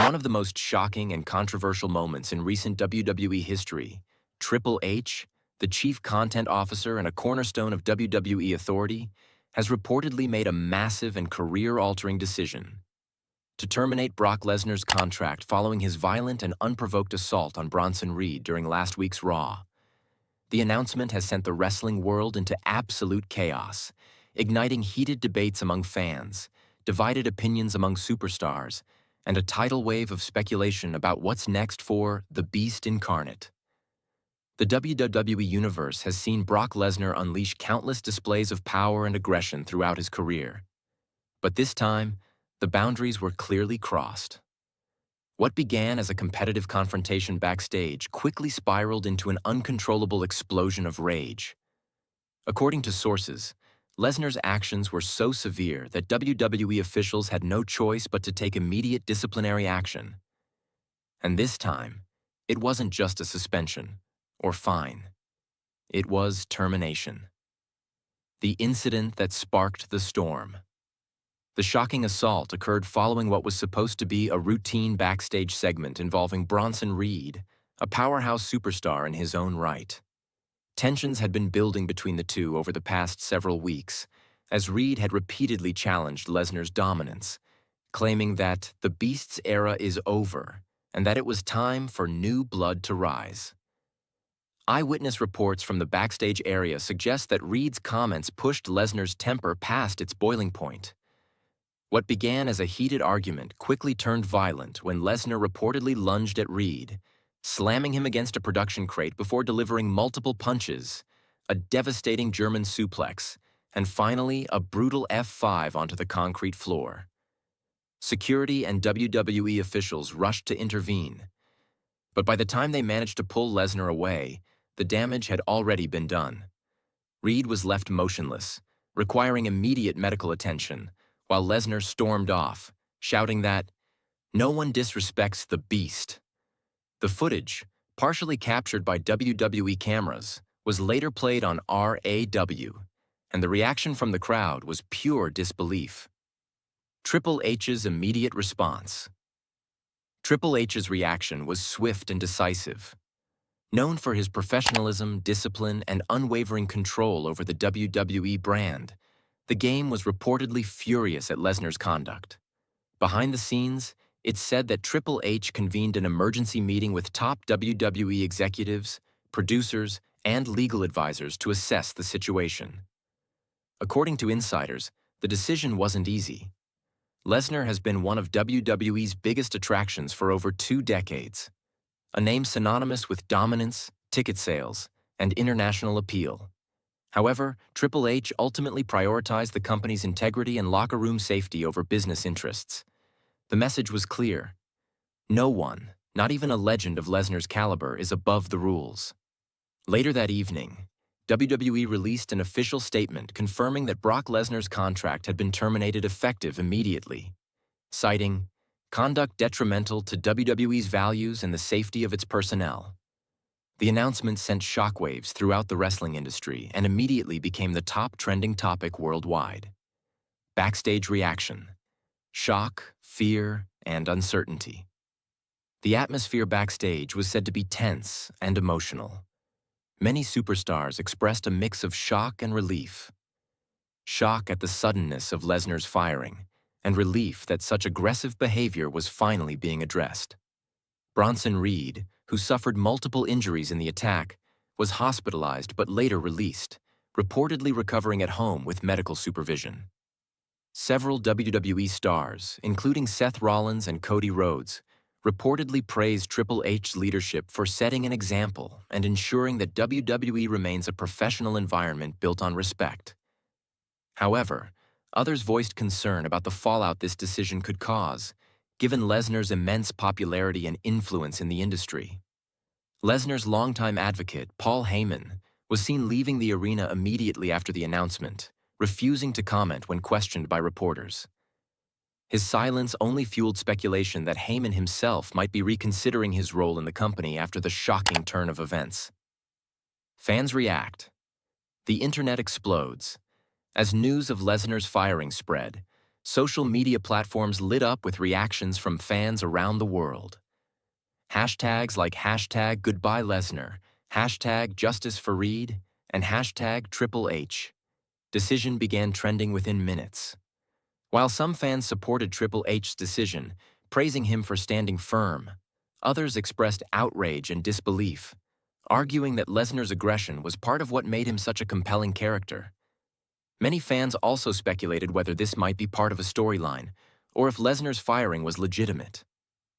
one of the most shocking and controversial moments in recent WWE history, Triple H, the chief content officer and a cornerstone of WWE authority, has reportedly made a massive and career-altering decision to terminate Brock Lesnar's contract following his violent and unprovoked assault on Bronson Reed during last week's Raw. The announcement has sent the wrestling world into absolute chaos, igniting heated debates among fans, divided opinions among superstars, and a tidal wave of speculation about what's next for the Beast incarnate. The WWE Universe has seen Brock Lesnar unleash countless displays of power and aggression throughout his career. But this time, the boundaries were clearly crossed. What began as a competitive confrontation backstage quickly spiraled into an uncontrollable explosion of rage. According to sources, Lesnar's actions were so severe that WWE officials had no choice but to take immediate disciplinary action. And this time, it wasn't just a suspension or fine. It was termination. The incident that sparked the storm. The shocking assault occurred following what was supposed to be a routine backstage segment involving Bronson Reed, a powerhouse superstar in his own right. Tensions had been building between the two over the past several weeks, as Reed had repeatedly challenged Lesnar's dominance, claiming that the Beast's era is over and that it was time for new blood to rise. Eyewitness reports from the backstage area suggest that Reed's comments pushed Lesnar's temper past its boiling point. What began as a heated argument quickly turned violent when Lesnar reportedly lunged at Reed, slamming him against a production crate before delivering multiple punches, a devastating German suplex, and finally a brutal F5 onto the concrete floor. Security and WWE officials rushed to intervene, but by the time they managed to pull Lesnar away, the damage had already been done. Reed was left motionless, requiring immediate medical attention, while Lesnar stormed off, shouting that, "No one disrespects the Beast." The footage, partially captured by WWE cameras, was later played on RAW, and the reaction from the crowd was pure disbelief. Triple H's immediate response. Triple H's reaction was swift and decisive. Known for his professionalism, discipline, and unwavering control over the WWE brand, the Game was reportedly furious at Lesnar's conduct. Behind the scenes, it's said that Triple H convened an emergency meeting with top WWE executives, producers, and legal advisors to assess the situation. According to insiders, the decision wasn't easy. Lesnar has been one of WWE's biggest attractions for over 2 decades, a name synonymous with dominance, ticket sales, and international appeal. However, Triple H ultimately prioritized the company's integrity and locker room safety over business interests. The message was clear. No one, not even a legend of Lesnar's caliber, is above the rules. Later that evening, WWE released an official statement confirming that Brock Lesnar's contract had been terminated effective immediately, citing conduct detrimental to WWE's values and the safety of its personnel. The announcement sent shockwaves throughout the wrestling industry and immediately became the top trending topic worldwide. Backstage reaction: shock, fear, and uncertainty. The atmosphere backstage was said to be tense and emotional. Many superstars expressed a mix of shock and relief. Shock at the suddenness of Lesnar's firing, and relief that such aggressive behavior was finally being addressed. Bronson Reed, who suffered multiple injuries in the attack, was hospitalized but later released, reportedly recovering at home with medical supervision. Several WWE stars, including Seth Rollins and Cody Rhodes, reportedly praised Triple H's leadership for setting an example and ensuring that WWE remains a professional environment built on respect. However, others voiced concern about the fallout this decision could cause, given Lesnar's immense popularity and influence in the industry. Lesnar's longtime advocate, Paul Heyman, was seen leaving the arena immediately after the announcement, refusing to comment when questioned by reporters. His silence only fueled speculation that Heyman himself might be reconsidering his role in the company after the shocking turn of events. Fans react. The internet explodes. As news of Lesnar's firing spread, social media platforms lit up with reactions from fans around the world. Hashtags like hashtag Goodbye Lesnar, hashtag Justice Fareed, and hashtag Triple H decision began trending within minutes. While some fans supported Triple H's decision, praising him for standing firm, others expressed outrage and disbelief, arguing that Lesnar's aggression was part of what made him such a compelling character. Many fans also speculated whether this might be part of a storyline, or if Lesnar's firing was legitimate.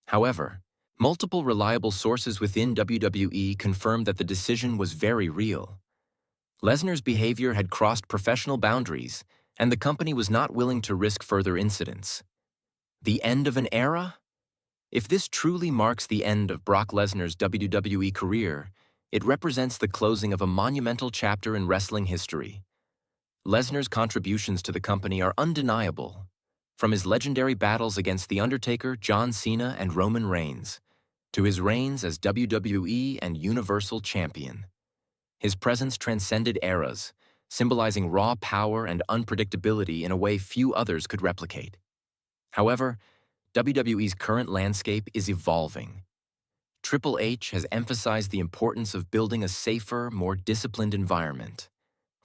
However, multiple reliable sources within WWE confirmed that the decision was very real. Lesnar's behavior had crossed professional boundaries, and the company was not willing to risk further incidents. The end of an era? If this truly marks the end of Brock Lesnar's WWE career, it represents the closing of a monumental chapter in wrestling history. Lesnar's contributions to the company are undeniable, from his legendary battles against The Undertaker, John Cena, and Roman Reigns, to his reigns as WWE and Universal Champion. His presence transcended eras, symbolizing raw power and unpredictability in a way few others could replicate. However, WWE's current landscape is evolving. Triple H has emphasized the importance of building a safer, more disciplined environment,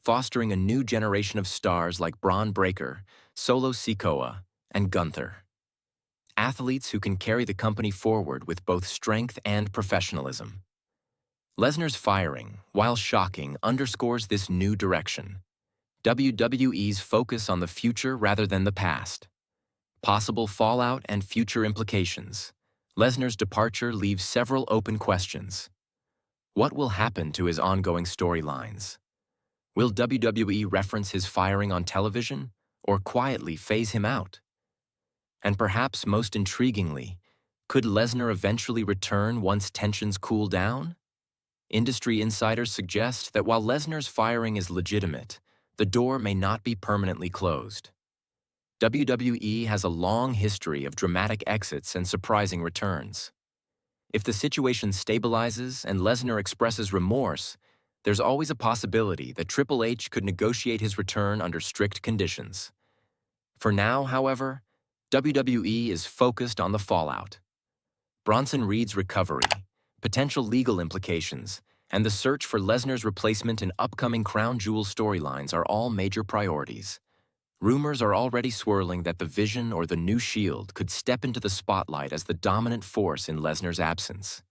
fostering a new generation of stars like Braun Breaker, Solo Sikoa, and Gunther. Athletes who can carry the company forward with both strength and professionalism. Lesnar's firing, while shocking, underscores this new direction. WWE's focus on the future rather than the past. Possible fallout and future implications. Lesnar's departure leaves several open questions. What will happen to his ongoing storylines? Will WWE reference his firing on television, or quietly phase him out? And perhaps most intriguingly, could Lesnar eventually return once tensions cool down? Industry insiders suggest that while Lesnar's firing is legitimate, the door may not be permanently closed. WWE has a long history of dramatic exits and surprising returns. If the situation stabilizes and Lesnar expresses remorse, there's always a possibility that Triple H could negotiate his return under strict conditions. For now, however, WWE is focused on the fallout. Bronson Reed's recovery, potential legal implications, and the search for Lesnar's replacement in upcoming Crown Jewel storylines are all major priorities. Rumors are already swirling that the Vision or the new Shield could step into the spotlight as the dominant force in Lesnar's absence.